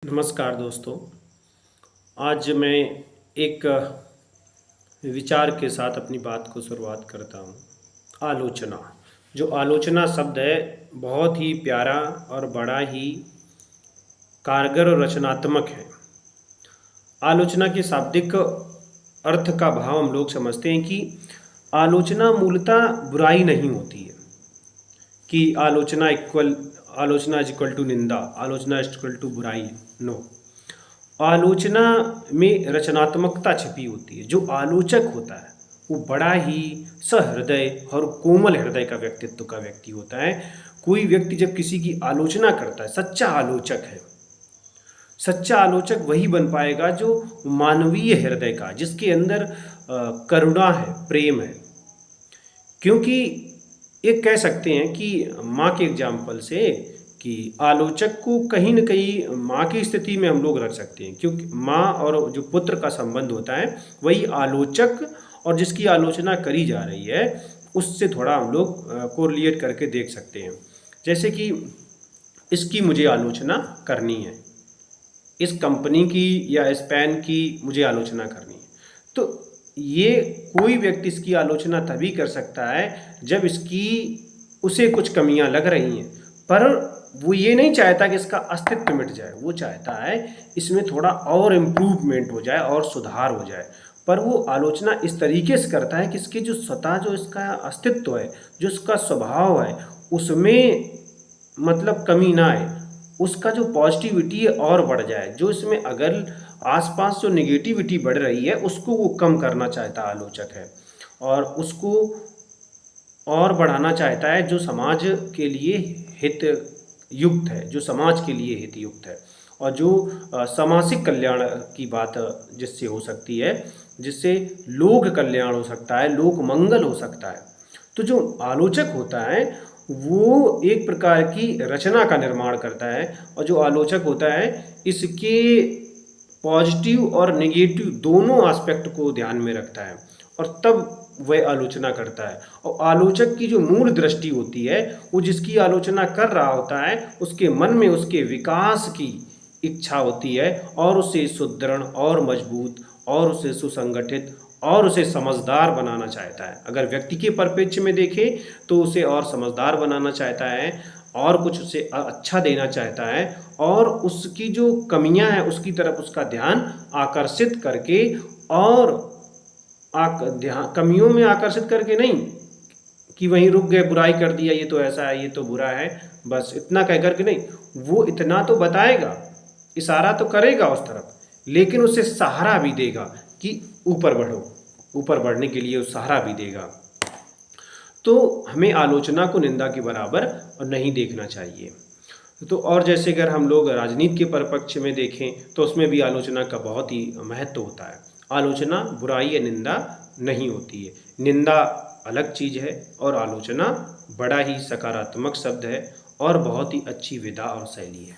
नमस्कार दोस्तों। आज मैं एक विचार के साथ अपनी बात को शुरुआत करता हूँ। आलोचना, जो आलोचना शब्द है बहुत ही प्यारा और बड़ा ही कारगर और रचनात्मक है। आलोचना के शाब्दिक अर्थ का भाव हम लोग समझते हैं कि आलोचना मूलतः बुराई नहीं होती है कि आलोचना इज इक्वल टू निंदा, आलोचना इज इक्वल टू बुराई। नो, आलोचना में रचनात्मकता छिपी होती है। जो आलोचक होता है वो बड़ा ही सहृदय और कोमल हृदय का व्यक्तित्व का व्यक्ति होता है। कोई व्यक्ति जब किसी की आलोचना करता है, सच्चा आलोचक है। सच्चा आलोचक वही बन पाएगा जो मानवीय हृदय का, जिसके अंदर करुणा है, प्रेम है। क्योंकि एक कह सकते हैं कि माँ के एग्जाम्पल से कि आलोचक को कहीं न कहीं माँ की स्थिति में हम लोग रख सकते हैं, क्योंकि माँ और जो पुत्र का संबंध होता है वही आलोचक और जिसकी आलोचना करी जा रही है उससे थोड़ा हम लोग कोरिलेट करके देख सकते हैं। जैसे कि इसकी मुझे आलोचना करनी है, इस कंपनी की या इस पेन की मुझे आलोचना करनी है, तो ये कोई व्यक्ति इसकी आलोचना तभी कर सकता है जब इसकी उसे कुछ कमियां लग रही हैं, पर वो ये नहीं चाहता कि इसका अस्तित्व मिट जाए। वो चाहता है इसमें थोड़ा और इम्प्रूवमेंट हो जाए और सुधार हो जाए। पर वो आलोचना इस तरीके से करता है कि इसके जो स्वतः जो इसका अस्तित्व है, जो इसका स्वभाव है, उसमें मतलब कमी ना आए, उसका जो पॉजिटिविटी है और बढ़ जाए। जो इसमें अगर आसपास जो नेगेटिविटी बढ़ रही है उसको वो कम करना चाहता आलोचक है, और उसको और बढ़ाना चाहता है जो समाज के लिए हित युक्त है, जो समाज के लिए हित युक्त है, और जो सामाजिक कल्याण की बात जिससे हो सकती है, जिससे लोक कल्याण हो सकता है, लोक मंगल हो सकता है। तो जो आलोचक होता है वो एक प्रकार की रचना का निर्माण करता है, और जो आलोचक होता है इसके पॉजिटिव और नेगेटिव दोनों एस्पेक्ट को ध्यान में रखता है, और तब वह आलोचना करता है। और आलोचक की जो मूल दृष्टि होती है, वो जिसकी आलोचना कर रहा होता है उसके मन में उसके विकास की इच्छा होती है, और उसे सुदृढ़ और मजबूत और उसे सुसंगठित और उसे समझदार बनाना चाहता है। अगर व्यक्ति के परिप्रेक्ष्य में देखें तो उसे और समझदार बनाना चाहता है, और कुछ उसे अच्छा देना चाहता है, और उसकी जो कमियां हैं उसकी तरफ उसका ध्यान आकर्षित करके, और ध्यान कमियों में आकर्षित करके नहीं कि वहीं रुक गए, बुराई कर दिया, ये तो ऐसा है, ये तो बुरा है, बस इतना कह करके नहीं। वो इतना तो बताएगा, इशारा तो करेगा उस तरफ, लेकिन उसे सहारा भी देगा कि ऊपर बढ़ो, ऊपर बढ़ने के लिए उस सहारा भी देगा। तो हमें आलोचना को निंदा के बराबर नहीं देखना चाहिए। तो और जैसे अगर हम लोग राजनीति के परिप्रेक्ष्य में देखें तो उसमें भी आलोचना का बहुत ही महत्व होता है। आलोचना बुराई या निंदा नहीं होती है। निंदा अलग चीज़ है और आलोचना बड़ा ही सकारात्मक शब्द है और बहुत ही अच्छी विधा और शैली है।